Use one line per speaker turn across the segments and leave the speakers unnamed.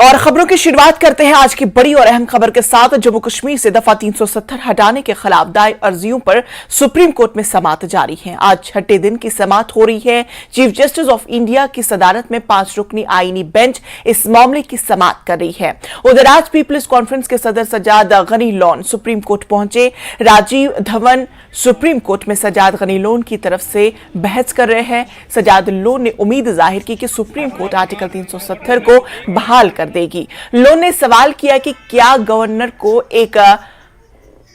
और खबरों की शुरुआत करते हैं आज की बड़ी और अहम खबर के साथ। जम्मू कश्मीर से दफा 370 हटाने के खिलाफ दायर अर्जियों पर सुप्रीम कोर्ट में समाअत जारी है। आज छठे दिन की समाअत हो रही है। चीफ जस्टिस ऑफ इंडिया की सदारत में 5 रुकनी आईनी बेंच इस मामले की समाअत कर रही है। उधर आज पीपल्स कॉन्फ्रेंस के सदर सजाद गनी लोन सुप्रीम कोर्ट पहुंचे। राजीव धवन सुप्रीम कोर्ट में सजाद गनी लोन की तरफ से बहस कर रहे हैं। सजाद लोन ने उम्मीद जाहिर की कि सुप्रीम कोर्ट आर्टिकल 370 को बहाल कर देगी। लोन ने सवाल किया कि क्या गवर्नर को एक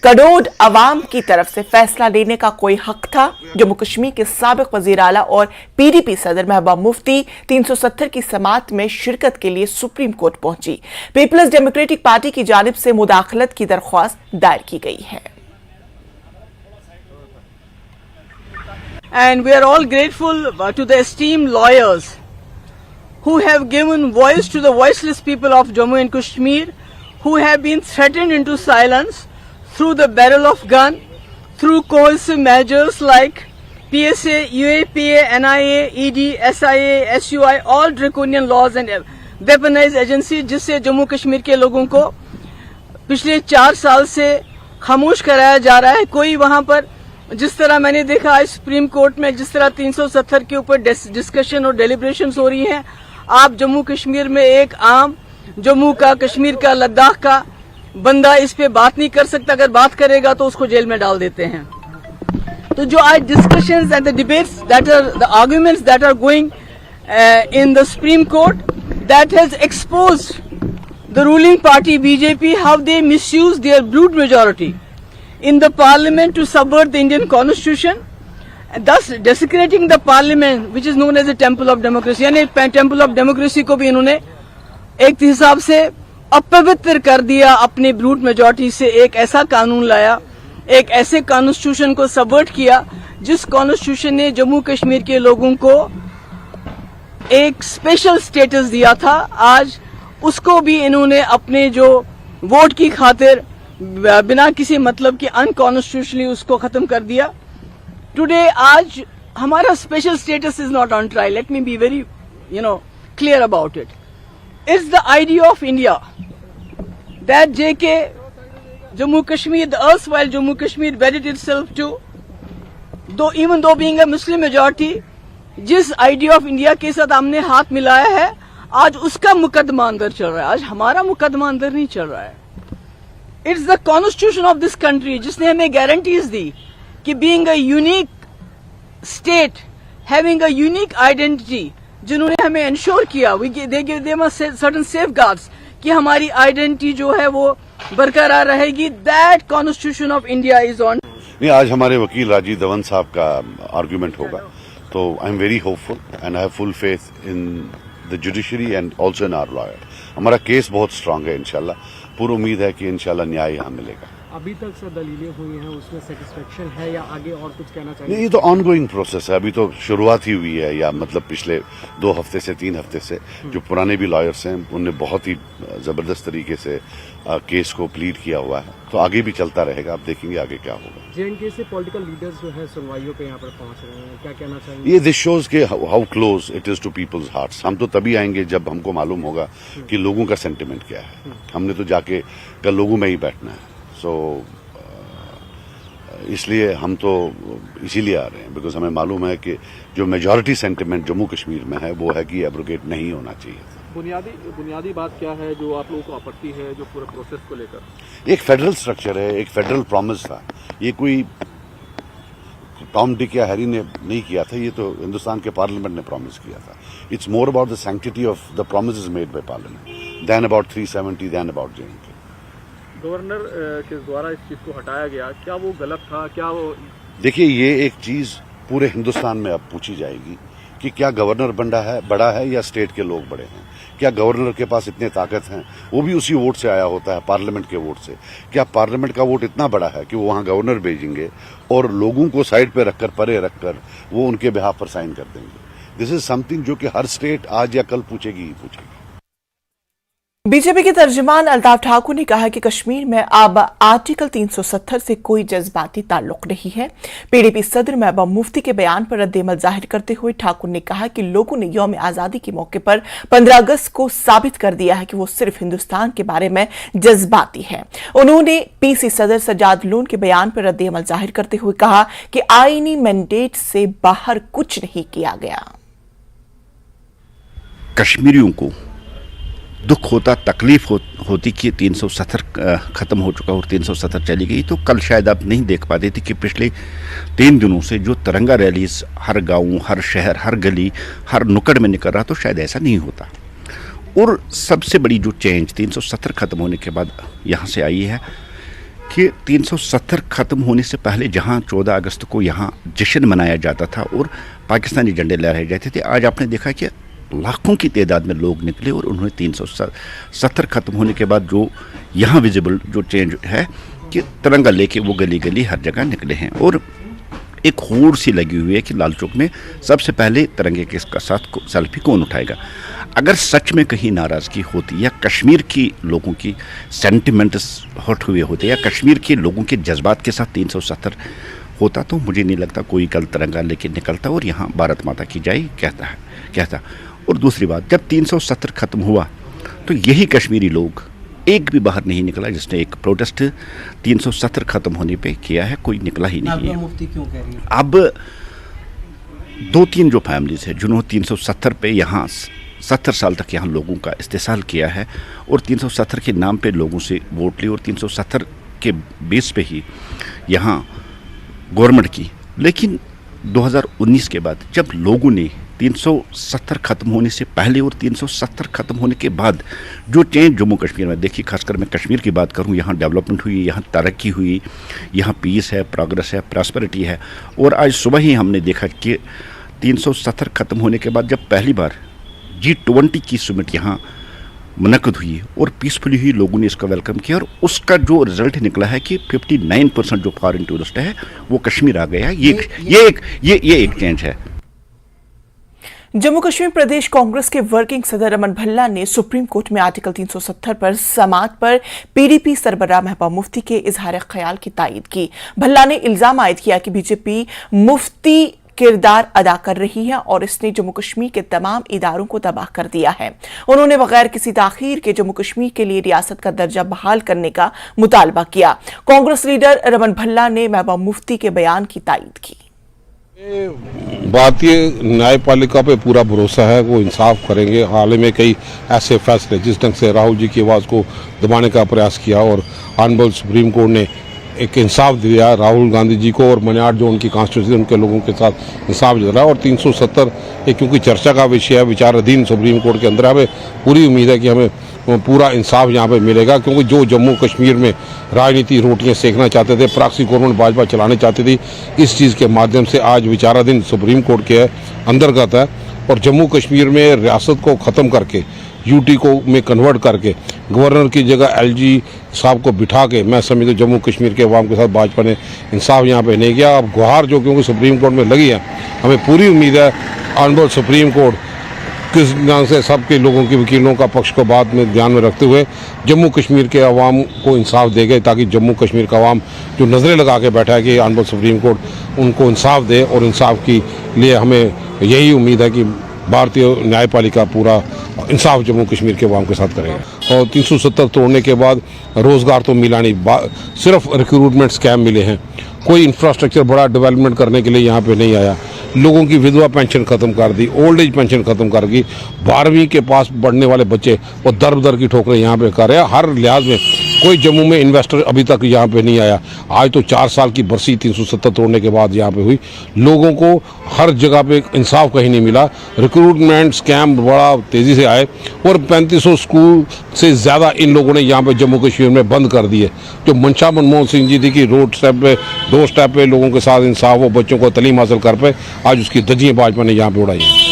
करोड़ अवाम की तरफ से फैसला लेने का कोई हक था। जम्मू कश्मीर के साबिक वजीर आला और पीडीपी सदर महबूबा मुफ्ती 370 की समाअत में शिरकत के लिए सुप्रीम कोर्ट पहुंची। पीपल्स डेमोक्रेटिक पार्टी की जानिब से मुदाखलत की दरख्वास्त दायर की गई है।
And we are all grateful to the esteemed lawyers who have given voice to the voiceless people of Jammu and Kashmir, who have been threatened into silence through the barrel of gun, through coercive measures like PSA, UAPA, NIA, ED, SIA, SUI, all draconian laws and weaponized agencies, जिससे जम्मू कश्मीर के लोगों को पिछले 4 साल से खामोश कराया जा रहा है। कोई वहां पर जिस तरह मैंने देखा आज सुप्रीम कोर्ट में जिस तरह 370 के ऊपर डिस्कशन और डेलिब्रेशंस हो रही हैं, आप जम्मू कश्मीर में एक आम जम्मू का, कश्मीर का, लद्दाख का बंदा इस पे बात नहीं कर सकता। अगर बात करेगा तो उसको जेल में डाल देते हैं। तो जो आज discussions and the debates that are the arguments that are going in the Supreme Court, that has exposed the ruling party BJP how they misuse their brute majority in the parliament to subvert the Indian constitution, thus desecrating the parliament which is known as the temple of democracy। यानी temple of democracy को भी इन्होंने एक हिसाब से अपवित्र कर दिया। अपनी ब्रूट मेजॉरिटी से एक ऐसा कानून लाया, एक ऐसे कॉन्स्टिट्यूशन को सबवर्ट किया जिस कॉन्स्टिट्यूशन ने जम्मू कश्मीर के लोगों को एक स्पेशल स्टेटस दिया था। आज उसको भी इन्होंने अपने जो वोट की खातिर बिना किसी मतलब के अनकॉन्स्टिट्यूशनली उसको खत्म कर दिया। टुडे आज हमारा special status is not on trial. Let me be very clear about it. It's the idea of India that JK Jammu Kashmir, the erstwhile Jammu Kashmir wedded itself to, even though being a Muslim majority, जिस idea of India के साथ हमने हाथ मिलाया है, आज उसका मुकदमा अंदर चल रहा है। आज हमारा मुकदमा अंदर नहीं चल रहा है। It's the constitution of this country जिसने हमें गारंटीज दी कि being a unique state, having a unique identity, जिन्होंने हमें इंश्योर किया they give them certain safeguards कि हमारी आइडेंटिटी जो है वो बरकरार रहेगी। That constitution of India is on.
नहीं, आज हमारे वकील राजीव धवन साहब का आर्गुमेंट होगा, तो I am very hopeful and I have full faith in the judiciary and also in our lawyer. हमारा केस बहुत स्ट्रांग है। इंशाल्लाह पूरी उम्मीद है कि इंशाल्लाह न्याय यहाँ मिलेगा।
अभी तक सर दलीलें हुई हैं, उसमें सेटिस्फेक्शन है या आगे और कुछ कहना चाहिए?
ये तो ऑनगोइंग प्रोसेस है, अभी तो शुरुआत ही हुई है। या मतलब पिछले 2 हफ्ते से 3 हफ्ते से जो पुराने भी लॉयर्स हैं उनने बहुत ही जबरदस्त तरीके से केस को प्लीड किया हुआ है, तो आगे भी चलता रहेगा। आप देखेंगे आगे क्या होगा।
जेएनके से पॉलिटिकल लीडर्स जो है सुनवाइयों पे यहाँ पर पहुंच रहे हैं, क्या कहना चाहिए?
ये दिस शोज के how close it is to people's hearts. हम तो तभी आएंगे जब हमको मालूम होगा कि लोगों का सेंटिमेंट क्या है। हमने तो जाके कल लोगों में ही बैठना है। सो इसलिए हम तो इसीलिए आ रहे हैं बिकॉज हमें मालूम है कि जो मेजॉरिटी सेंटिमेंट जम्मू कश्मीर में है वो है कि एब्रोगेट नहीं होना चाहिए।
बुनियादी बात क्या है जो आप लोगों को आपत्ति है जो पूरे प्रोसेस को लेकर?
एक फेडरल स्ट्रक्चर है, एक फेडरल प्रॉमिस था। ये कोई टॉम डिक या हैरी ने नहीं किया था, ये तो हिंदुस्तान के पार्लियामेंट ने प्रॉमिस किया था। It's more about the sanctity of the promises made by parliament than about 370 than about J and K.
Governor के द्वारा इस चीज को हटाया गया, क्या वो गलत था? क्या वो
देखिए, ये एक चीज पूरे हिंदुस्तान में अब पूछी जाएगी कि क्या गवर्नर बड़ा है या स्टेट के लोग बड़े हैं। क्या गवर्नर के पास इतने ताकत हैं? वो भी उसी वोट से आया होता है, पार्लियामेंट के वोट से। क्या पार्लियामेंट का वोट इतना बड़ा है कि वो वहां गवर्नर भेजेंगे और लोगों को साइड पे रखकर, परे रखकर वो उनके बिहाफ पर साइन कर देंगे? दिस इज समथिंग जो कि हर स्टेट आज या कल पूछेगी ही पूछेगी।
बीजेपी के तर्जुमान अल्ताफ ठाकुर ने कहा कि कश्मीर में अब आर्टिकल 370 से कोई जज्बाती ताल्लुक नहीं है। पीडीपी सदर महबूबा मुफ्ती के बयान पर रद्द-ए-अमल जाहिर करते हुए ठाकुर ने कहा कि लोगों ने यौम आजादी के मौके पर 15 अगस्त को साबित कर दिया है कि वो सिर्फ हिंदुस्तान के बारे में जज्बाती है। उन्होंने पीसी सदर सज्जाद लोन के बयान पर रद्द-ए-अमल जाहिर करते हुए कहा कि आईनी मैंडेट से बाहर कुछ नहीं किया गया।
कश्मीरियों को दुख होता, तकलीफ होती कि 370 ख़त्म हो चुका और 370 चली गई, तो कल शायद आप नहीं देख पाते थे कि पिछले 3 दिनों से जो तिरंगा रैलीज हर गांव, हर शहर, हर गली, हर नुक्कड़ में निकल रहा, तो शायद ऐसा नहीं होता। और सबसे बड़ी जो चेंज 370 ख़त्म होने के बाद यहाँ से आई है कि 370 ख़त्म होने से पहले जहाँ 14 अगस्त को यहाँ जश्न मनाया जाता था और पाकिस्तानी झंडे लहराए जाते थे, आज आपने देखा कि लाखों की तादाद में लोग निकले और उन्होंने 370 ख़त्म होने के बाद जो यहाँ विजिबल जो चेंज है कि तिरंगा लेके वो गली गली हर जगह निकले हैं और एक होड़ सी लगी हुई है कि लाल चौक में सबसे पहले तिरंगे के साथ सेल्फी कौन उठाएगा। अगर सच में कहीं नाराज़गी होती या कश्मीर की लोगों की सेंटिमेंट्स हर्ट हुए होते या कश्मीर के लोगों के जज्बात के साथ 370 होता, तो मुझे नहीं लगता कोई कल तिरंगा लेके निकलता और यहाँ भारत माता की जय कहता। और दूसरी बात, जब 370 ख़त्म हुआ तो यही कश्मीरी लोग एक भी बाहर नहीं निकला जिसने एक प्रोटेस्ट 370 ख़त्म होने पे किया है, कोई निकला ही नहीं है।
मुफ्ती क्यों कह रही है?
अब 2-3 जो फैमिलीज है जिन्होंने 370 पे यहाँ 70 साल तक यहाँ लोगों का इस्तेसाल किया है और 370 के नाम पे लोगों से वोट ली और 370 के बेस पे ही यहाँ गवर्नमेंट की, लेकिन 2019 के बाद जब लोगों ने 370 ख़त्म होने से पहले और 370 ख़त्म होने के बाद जो चेंज जम्मू कश्मीर में देखिए, खासकर मैं कश्मीर की बात करूं, यहाँ डेवलपमेंट हुई, यहाँ तरक्की हुई, यहाँ पीस है, प्रोग्रेस है, प्रॉस्पेरिटी है। और आज सुबह ही हमने देखा कि 370 ख़त्म होने के बाद जब पहली बार G20 की समिट यहाँ मुनक़द हुई और पीसफुली ही लोगों ने इसका वेलकम किया और उसका जो रिजल्ट निकला है कि 59% जो फॉरेन टूरिस्ट है वो कश्मीर आ गया है। ये एक चेंज है।
जम्मू कश्मीर प्रदेश कांग्रेस के वर्किंग सदर रमन भल्ला ने सुप्रीम कोर्ट में आर्टिकल 370 पर समाअत पर पीडीपी सरबराह महबूबा मुफ्ती के इजहार ख्याल की तायीद की। भल्ला ने इल्जाम आयद किया कि बीजेपी मुफ्ती किरदार अदा कर रही है और इसने जम्मू कश्मीर के तमाम इदारों को तबाह कर दिया है। उन्होंने बगैर किसी ताखीर के जम्मू कश्मीर के लिए रियासत का दर्जा बहाल करने का मुतालबा किया। कांग्रेस लीडर रमन भल्ला ने महबूबा मुफ्ती के बयान की तायीद की।
भारतीय न्यायपालिका पे पूरा भरोसा है, वो इंसाफ करेंगे। हाल में कई ऐसे फैसले जिस ढंग से राहुल जी की आवाज़ को दबाने का प्रयास किया और ऑनरेबल सुप्रीम कोर्ट ने एक इंसाफ दिया राहुल गांधी जी को और मनियार जो उनकी कॉन्स्टिट्यूंसी उनके लोगों के साथ इंसाफ दिला। और 370 ये क्योंकि चर्चा का विषय है, विचाराधीन सुप्रीम कोर्ट के अंदर, हमें पूरी उम्मीद है कि हमें पूरा इंसाफ यहाँ पे मिलेगा। क्योंकि जो जम्मू कश्मीर में राजनीति रोटियाँ सेकना चाहते थे, प्रॉक्सी गवर्नमेंट भाजपा चलाने चाहती थी, इस चीज़ के माध्यम से आज विचाराधीन सुप्रीम कोर्ट के अंतर्गत है। और जम्मू कश्मीर में रियासत को ख़त्म करके यूटी को में कन्वर्ट करके गवर्नर की जगह एलजी साहब को बिठा के मैं समझता हूँ जम्मू कश्मीर के अवाम के साथ भाजपा ने इंसाफ यहाँ पे नहीं किया। अब गुहार जो क्योंकि सुप्रीम कोर्ट में लगी है, हमें पूरी उम्मीद है ऑनरेबल सुप्रीम कोर्ट किस ढंग से सबके लोगों के वकीलों का पक्ष को बाद में ध्यान में रखते हुए जम्मू कश्मीर के अवाम को इंसाफ देगा, ताकि जम्मू कश्मीर का अवाम जो नज़रें लगा के बैठा है कि ऑनरेबल सुप्रीम कोर्ट उनको इंसाफ दे। और इंसाफ के लिए हमें यही उम्मीद है कि भारतीय न्यायपालिका पूरा इंसाफ जम्मू कश्मीर के अवाम के साथ करेगा। और 370 तोड़ने के बाद रोज़गार तो मिला नहीं, सिर्फ रिक्रूटमेंट स्कैम मिले हैं। कोई इंफ्रास्ट्रक्चर बड़ा डेवलपमेंट करने के लिए यहाँ पे नहीं आया। लोगों की विधवा पेंशन ख़त्म कर दी, ओल्ड एज पेंशन ख़त्म कर दी। 12वीं के पास बढ़ने वाले बच्चे वो दर दर की ठोकरें यहाँ पे कर रहे हैं। हर लिहाज में कोई जम्मू में इन्वेस्टर अभी तक यहाँ पे नहीं आया। आज तो 4 साल की बरसी 370 तोड़ने के बाद यहाँ पे हुई। लोगों को हर जगह पे इंसाफ कहीं नहीं मिला। रिक्रूटमेंट स्कैम बड़ा तेज़ी से आए और 3500 स्कूल से ज़्यादा इन लोगों ने यहाँ पे जम्मू कश्मीर में बंद कर दिए। जो मंशा मनमोहन सिंह जी थी कि रोड स्टेप पे, डोर स्टेप पे लोगों के साथ इंसाफ हो, बच्चों को तालीम हासिल कर पाए, आज उसकी धज्जियाँ भाजपा ने यहाँ पे उड़ाई हैं।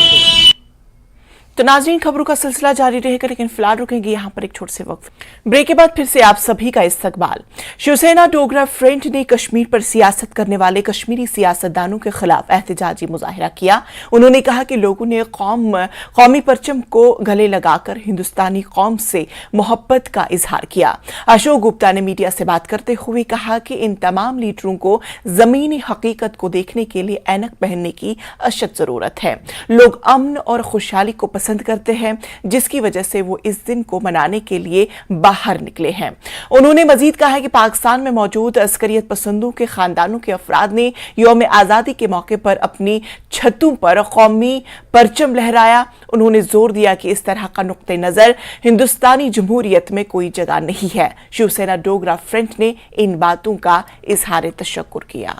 तो नाज़रीन, खबरों का सिलसिला जारी रहेगा, लेकिन फिलहाल रुकेंगे यहाँ पर एक छोटे से वक्त। ब्रेक के बाद फिर से आप सभी का इस्तकबाल। शिवसेना डोगरा फ्रंट ने कश्मीर पर सियासत करने वाले कश्मीरी सियासतदानों के खिलाफ एहतजाजी मुजाहिरा किया। उन्होंने कहा कि लोगों ने कौमी परचम को गले लगाकर हिंदुस्तानी कौम से मोहब्बत का इजहार किया। अशोक गुप्ता ने मीडिया से बात करते हुए कहा कि इन तमाम लीडरों को जमीनी हकीकत को देखने के लिए ऐनक पहनने की अशद जरूरत है। लोग अमन और खुशहाली को पसंद करते हैं, जिसकी वजह से वो इस दिन को मनाने के लिए बाहर निकले हैं। उन्होंने मजीद कहा कि पाकिस्तान में मौजूद अस्करियत पसंदों के खानदानों के अफराद ने यौम आज़ादी के मौके पर अपनी छतों पर कौमी परचम लहराया। उन्होंने जोर दिया कि इस तरह का नुक्ते नजर हिंदुस्तानी जमहूरियत में कोई जगह नहीं है। शिवसेना डोगरा फ्रंट ने इन बातों का इजहार तशक्कुर किया।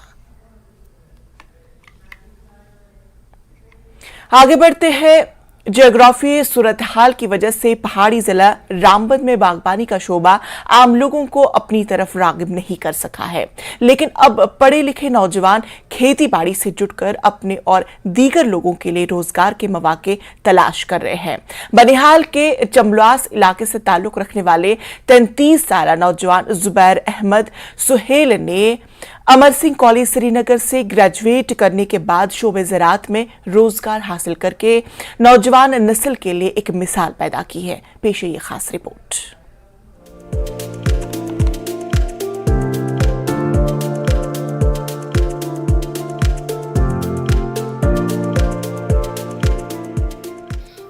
आगे बढ़ते हैं। जियोग्राफी सूरत हाल की वजह से पहाड़ी जिला रामबन में बागबानी का शोबा आम लोगों को अपनी तरफ रागिब नहीं कर सका है, लेकिन अब पढ़े लिखे नौजवान खेती बाड़ी से जुटकर अपने और दीगर लोगों के लिए रोजगार के मौके तलाश कर रहे हैं। बनिहाल के चमलास इलाके से ताल्लुक रखने वाले 33 साल नौजवान जुबैर अहमद सुहेल ने अमर सिंह कॉलेज श्रीनगर से ग्रेजुएट करने के बाद शोबे ज़राअत में रोजगार हासिल करके नौजवान नस्ल के लिए एक मिसाल पैदा की है। पेश है ये खास रिपोर्ट।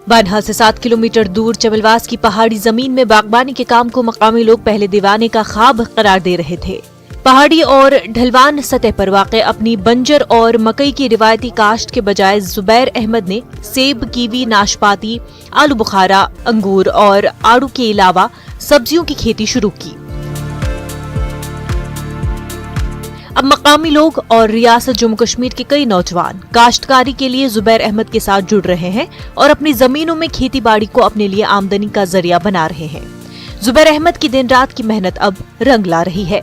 बनिहाल से 7 किलोमीटर दूर चमलवास की पहाड़ी जमीन में बागबानी के काम को मकामी लोग पहले दीवाने का ख्वाब करार दे रहे थे। पहाड़ी और ढलवान सतह पर वाक़ अपनी बंजर और मकई की रिवायती काश्त के बजाय जुबैर अहमद ने सेब, कीवी, नाशपाती, आलू बुखारा, अंगूर और आड़ू के अलावा सब्जियों की खेती शुरू की। अब मकामी लोग और रियासत जम्मू कश्मीर के कई नौजवान काश्तकारी के लिए जुबैर अहमद के साथ जुड़ रहे हैं और अपनी जमीनों में खेती बाड़ी को अपने लिए आमदनी का जरिया बना रहे हैं। जुबैर अहमद की दिन रात की मेहनत अब रंग ला रही है।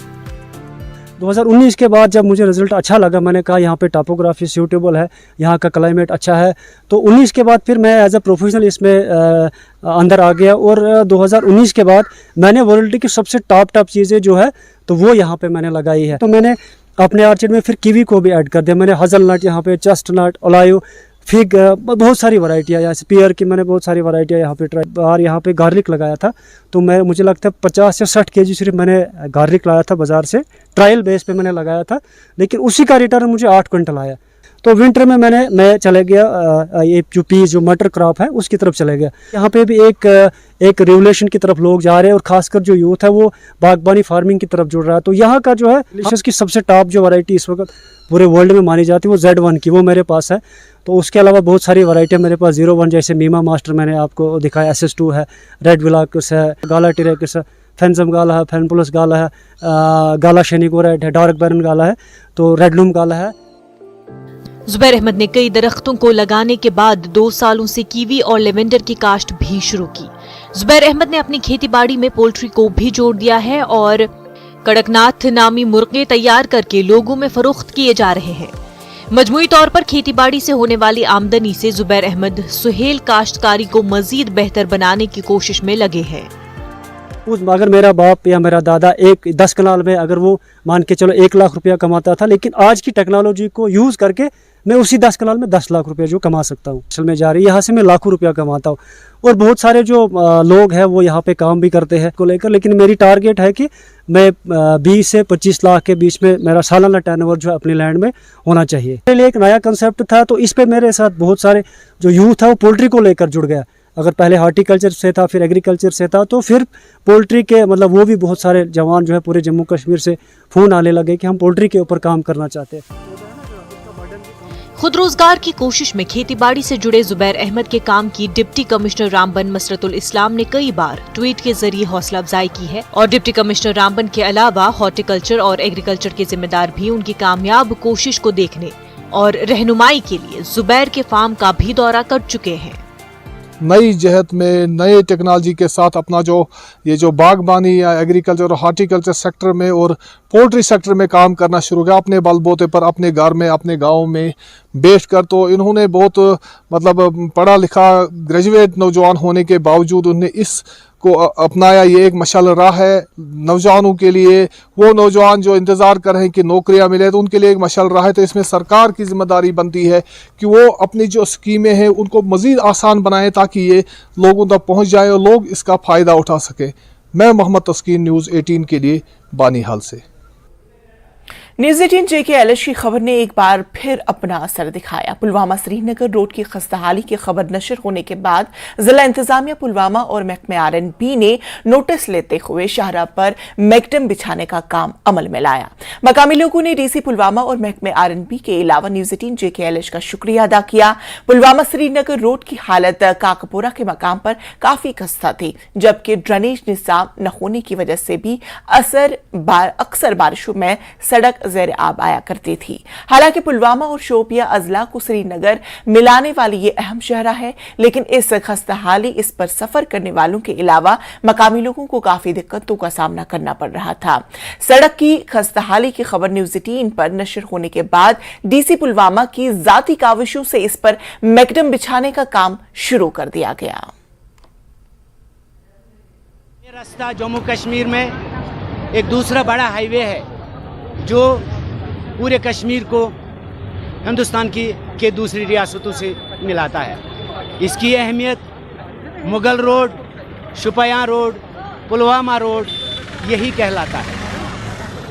2019 के बाद जब मुझे रिजल्ट अच्छा लगा, मैंने कहा यहाँ पे टोपोग्राफी सूटेबल है, यहाँ का क्लाइमेट अच्छा है, तो 19 के बाद फिर मैं एज अ प्रोफेशनल इसमें अंदर आ गया। और 2019 के बाद मैंने वर्ल्ड की सबसे टॉप चीज़ें जो है तो वो यहाँ पे मैंने लगाई है। तो मैंने अपने आर्चर्ड में फिर कीवी को भी ऐड कर दिया। मैंने हजलनट, यहाँ पे चेस्टनट, ओलायो, फिग, बहुत सारी वैरायटियाँ, यहाँ से पियर की मैंने बहुत सारी वैरायटियाँ यहाँ पे ट्राई। बाहर यहाँ पे गार्लिक लगाया था, तो मुझे लगता है 50 से 60 केजी सिर्फ मैंने गार्लिक लाया था बाज़ार से, ट्रायल बेस पे मैंने लगाया था, लेकिन उसी का रिटर्न मुझे 8 क्विंटल आया। तो विंटर में मैं चले गया ये जो पीस जो मटर क्रॉप है उसकी तरफ चले गया। यहाँ पे भी एक रेवोल्यूशन की तरफ लोग जा रहे हैं और खासकर जो यूथ है वो बागबानी फार्मिंग की तरफ जुड़ रहा है। तो यहाँ का जो है डिलीशियस की सबसे टॉप जो वैरायटी इस वक्त पूरे वर्ल्ड में मानी जाती है वो Z1 की, वो मेरे पास है। तो उसके अलावा बहुत सारी वैरायटियाँ मेरे पास 01 जैसे मीमा मास्टर मैंने आपको दिखाया, SS2 है, रेड विलाकस है, गाला टिरेकस है, फेंजम गाला है, फेनपुलस गाला है, गाला शेनिको रेड है, डार्क बैरन गाला है, तो रेडलूम गाला है।
जुबैर अहमद ने कई दरख्तों को लगाने के बाद 2 सालों से कीवी और लेवेंडर की काश्त भी शुरू की। जुबैर अहमद ने अपनी खेती बाड़ी में पोल्ट्री को भी जोड़ दिया है और कड़कनाथ नामी मुर्गे तैयार करके लोगों में फरोख्त किए जा रहे हैं। मजमूई तौर पर खेती बाड़ी से होने वाली आमदनी से जुबैर अहमद सुहेल काश्तकारी को मजीद बेहतर बनाने की कोशिश में लगे हैं।
अगर मेरा बाप या मेरा दादा 10 कनाल में अगर वो मान के चलो 1 लाख रुपया कमाता था, लेकिन आज की टेक्नोलॉजी को यूज़ करके मैं उसी 10 कनाल में 10 लाख रुपया जो कमा सकता हूँ। असल में जा रही है, यहाँ से मैं लाखों रुपया कमाता हूँ। और बहुत सारे जो लोग हैं वो यहाँ पे काम भी करते हैं को लेकर, लेकिन मेरी टारगेट है कि मैं 20 से 25 लाख के बीच में मेरा सालाना टर्नओवर जो है अपनी लैंड में होना चाहिए। मेरे लिए एक नया कंसेप्ट था, तो इस पे मेरे साथ बहुत सारे जो यूथ है वो पोल्ट्री को लेकर जुड़ गया। अगर पहले हार्टिकल्चर से था, फिर एग्रीकल्चर से था, तो फिर पोल्ट्री के मतलब वो भी बहुत सारे जवान जो है पूरे जम्मू कश्मीर से फ़ोन आने लगे कि हम पोल्ट्री के ऊपर काम करना चाहते हैं।
खुद रोजगार की कोशिश में खेती बाड़ी से जुड़े जुबैर अहमद के काम की डिप्टी कमिश्नर रामबन मसरतुल इस्लाम ने कई बार ट्वीट के जरिए हौसला अफजाई की है और डिप्टी कमिश्नर रामबन के अलावा हॉर्टिकल्चर और एग्रीकल्चर के जिम्मेदार भी उनकी कामयाब कोशिश को देखने और रहनुमाई के लिए जुबैर के फार्म का भी दौरा कर चुके हैं।
नई जहत में नए टेक्नोलॉजी के साथ अपना जो बागबानी या एग्रीकल्चर और हार्टिकल्चर सेक्टर में और पोल्ट्री सेक्टर में काम करना शुरू किया। अपने बलबूते पर अपने घर में, अपने गांव में बैठकर, तो इन्होंने बहुत मतलब पढ़ा लिखा ग्रेजुएट नौजवान होने के बावजूद उन्होंने इस को अपनाया। ये एक मशाल राह है नौजवानों के लिए। वो नौजवान जो इंतज़ार कर रहे हैं कि नौकरियां मिले, तो उनके लिए एक मशाल राह है। तो इसमें सरकार की जिम्मेदारी बनती है कि वो अपनी जो स्कीमें हैं उनको मज़ीद आसान बनाएं ताकि ये लोगों तक पहुंच जाए और लोग इसका फ़ायदा उठा सकें। मैं मोहम्मद तस्कीन, न्यूज़ 18 के लिए बानीहाल से।
न्यूज़ 18 JKLH की खबर ने एक बार फिर अपना असर दिखाया। पुलवामा श्रीनगर रोड की खस्ताहाली की खबर नशर होने के बाद जिला इंतजामिया पुलवामा और महकमे RNB ने नोटिस लेते हुए शाहराह पर मैकडम बिछाने का काम अमल में लाया। मकामी लोगों ने DC पुलवामा और महकमे RNB के अलावा न्यूज़ 18 JKLH का शुक्रिया अदा किया। पुलवामा श्रीनगर रोड की हालत काकपोरा के मकाम पर काफी खस्ता थी, जबकि ड्रेनेज निज़ाम न होने की वजह से भी अक्सर बारिशों में सड़क ज़ेर आब आया करती थी। हालांकि पुलवामा और शोपिया अजला को श्रीनगर मिलाने वाली ये अहम शहरा है, लेकिन इस खस्ताहाली इस पर सफर करने वालों के अलावा मकामी लोगों को काफी दिक्कतों का सामना करना पड़ रहा था। सड़क की खस्ताहाली की खबर न्यूज़ 18 पर नशर होने के बाद DC पुलवामा की जाती काविशों से इस पर मैकडम बिछाने का काम शुरू कर दिया गया।
ये रास्ता जम्मू कश्मीर में एक दूसरा बड़ा हाईवे है जो पूरे कश्मीर को हिंदुस्तान के दूसरी रियासतों से मिलाता है। इसकी अहमियत Mughal road, Shopian road, Pulwama road यही कहलाता है।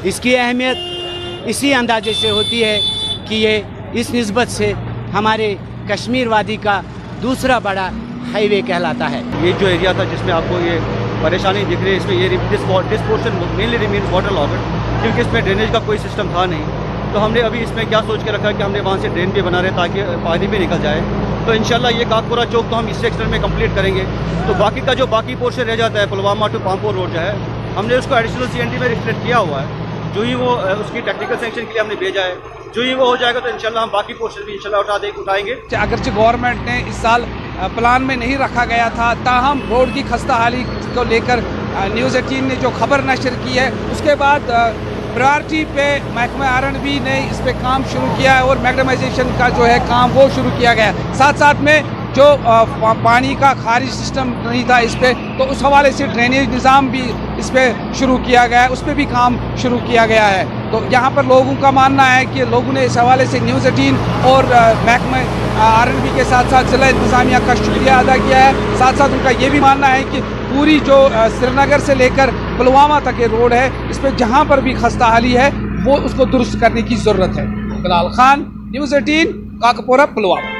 इसकी अहमियत इसी अंदाजे से होती है कि ये इस निस्बत से हमारे कश्मीर वादी का दूसरा बड़ा हाईवे कहलाता है।
ये जो एरिया था जिसमें आपको ये परेशानी दिख रही है, इसमें ये this portion mainly remains water logged, क्योंकि इसमें ड्रेनेज का कोई सिस्टम था नहीं। तो हमने अभी इसमें क्या सोच के रखा कि हमने वहाँ से ड्रेन भी बना रहे ताकि पानी भी निकल जाए। तो इंशाल्लाह ये काकपुरा चौक तो हम इस सेक्शन में कंप्लीट करेंगे। तो बाकी का जो बाकी पोर्शन रह जाता है पुलवामा टू पामपुर रोड जो है, हमने उसको एडिशनल CNT में रिस्ट्रिक्ट किया हुआ है। जो ही वो उसकी टेक्निकल सेक्शन के लिए हमने भेजा है, जो ही वो हो जाएगा तो इंशाल्लाह हम बाकी पोर्शन भी इंशाल्लाह उठाएंगे।
अगरचे गवर्नमेंट ने इस साल प्लान में नहीं रखा गया था, ताहम रोड की खस्ताहाली को लेकर न्यूज़ 18 ने जो खबर नशर की है, उसके बाद प्रायोरिटी पे महकमा RNB ने इस पे काम शुरू किया है और मैग्डमाइजेशन का जो है काम वो शुरू किया गया। साथ साथ में जो पानी का खारिज सिस्टम नहीं था इस पे, तो उस हवाले से ड्रेनेज निज़ाम भी इस पे शुरू किया गया है, उस पर भी काम शुरू किया गया है। तो यहाँ पर लोगों का मानना है कि लोगों ने इस हवाले से न्यूज़ 18 और महकमा RNB के साथ साथ जिला इंतज़ामिया का शुक्रिया अदा किया है। साथ साथ उनका ये भी मानना है कि पूरी जो श्रीनगर से लेकर पुलवामा तक ये रोड है, इस पर जहाँ पर भी खस्ताहाली है वो उसको दुरुस्त करने की ज़रूरत है। बिलाल खान, न्यूज़ 18, काकपोरा, पुलवामा।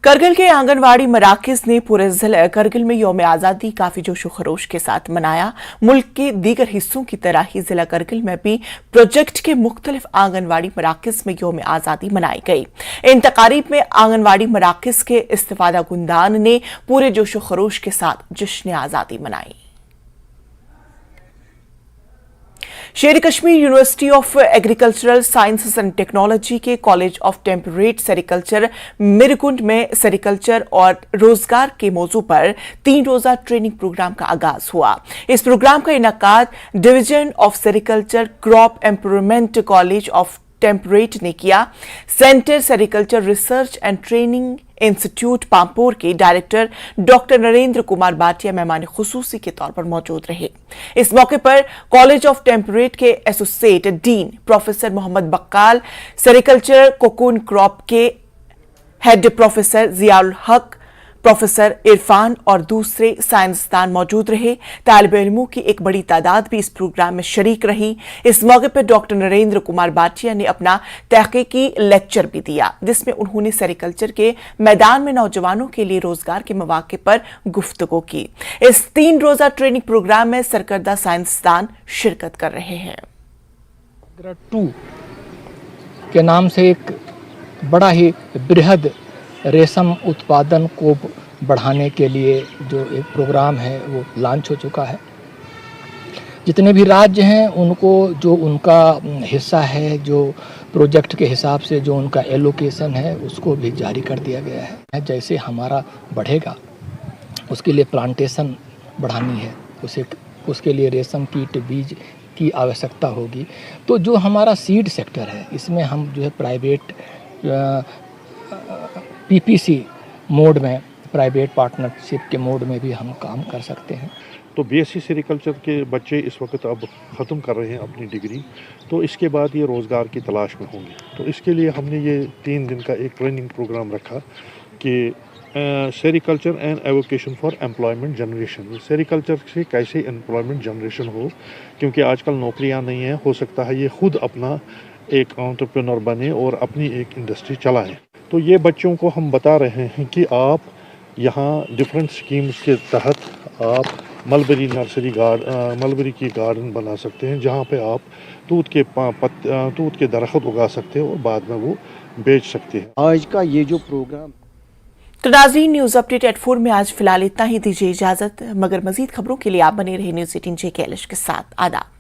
करगिल के आंगनवाड़ी मराकज़ ने पूरे जिले करगिल में यौम आज़ादी काफी जोशो खरोश के साथ मनाया। मुल्क के दीगर हिस्सों की तरह ही जिला करगिल में भी प्रोजेक्ट के मुख्तलिफ आंगनवाड़ी मराकज़ में यौम आज़ादी मनाई गई। इन तकारीब में आंगनवाड़ी मराकज़ के इस्तिफादा गुंदान ने पूरे जोशो खरोश के साथ जश्न आज़ादी मनाई। शेर Kashmir university of agricultural sciences and technology के कॉलेज ऑफ टेम्परेट सेरिकल्चर मिरकुंड में सेरिकल्चर और रोजगार के मौजू पर 3 रोजा ट्रेनिंग प्रोग्राम का आगाज हुआ। इस प्रोग्राम का इनकाद division of sericulture crop improvement college of temperate ने किया। Centre sericulture research and training institute Pampore के डायरेक्टर डॉक्टर नरेंद्र कुमार भाटिया मेहमान खुसूसी के तौर पर मौजूद रहे। इस मौके पर कॉलेज ऑफ टेम्परेट के associate dean professor Mohammad Bakkal, sericulture cocoon crop के head professor Ziaul Haq, professor Irfan और दूसरे साइंसदान मौजूद रहे। तालिब इल्मों की एक बड़ी तादाद भी इस प्रोग्राम में शरीक रही। इस मौके पर डॉक्टर नरेंद्र कुमार भाटिया ने अपना तहकीकी लेक्चर भी दिया, जिसमें उन्होंने सेरिकल्चर के मैदान में नौजवानों के लिए रोजगार के मौके पर गुफ्तगू की। इस 3 रोजा ट्रेनिंग प्रोग्राम में सरकर्दा साइंसदान शिरकत कर रहे हैं।
2 के नाम से एक बड़ा ही बृहद रेशम उत्पादन को बढ़ाने के लिए जो एक प्रोग्राम है वो लॉन्च हो चुका है। जितने भी राज्य हैं उनको जो उनका हिस्सा है, जो प्रोजेक्ट के हिसाब से जो उनका एलोकेशन है उसको भी जारी कर दिया गया है। जैसे हमारा बढ़ेगा उसके लिए प्लांटेशन बढ़ानी है, उसके लिए रेशम कीट बीज की आवश्यकता होगी। तो जो हमारा सीड सेक्टर है इसमें हम जो है प्राइवेट पीपीसी मोड में, प्राइवेट पार्टनरशिप के मोड में भी हम काम कर सकते हैं।
तो बीएससी सेरिकल्चर के बच्चे इस वक्त अब ख़त्म कर रहे हैं अपनी डिग्री, तो इसके बाद ये रोज़गार की तलाश में होंगे। तो इसके लिए हमने ये 3 दिन का एक ट्रेनिंग प्रोग्राम रखा कि sericulture and avocation for employment generation. Sericulture से कैसे एम्प्लॉयमेंट जनरेशन हो, क्योंकि आजकल नौकरियां नहीं हैं, हो सकता है ये खुद अपना एक एंटरप्रेन्योर बने और अपनी एक इंडस्ट्री चलाएं। तो ये बच्चों को हम बता रहे हैं कि आप यहाँ डिफरेंट स्कीम्स के तहत आप मलबेरी नर्सरी मलबेरी की गार्डन बना सकते हैं, जहाँ पे आप दूध के दरख्त उगा सकते हैं और बाद में वो बेच सकते हैं।
आज का ये जो प्रोग्राम।
तो नाज़रीन, न्यूज अपडेट एट 4 में आज फिलहाल इतना ही। दीजिए इजाजत, मगर मजीद खबरों के लिए आप बने रहे न्यूज 18 JKLH के साथ। आदाब।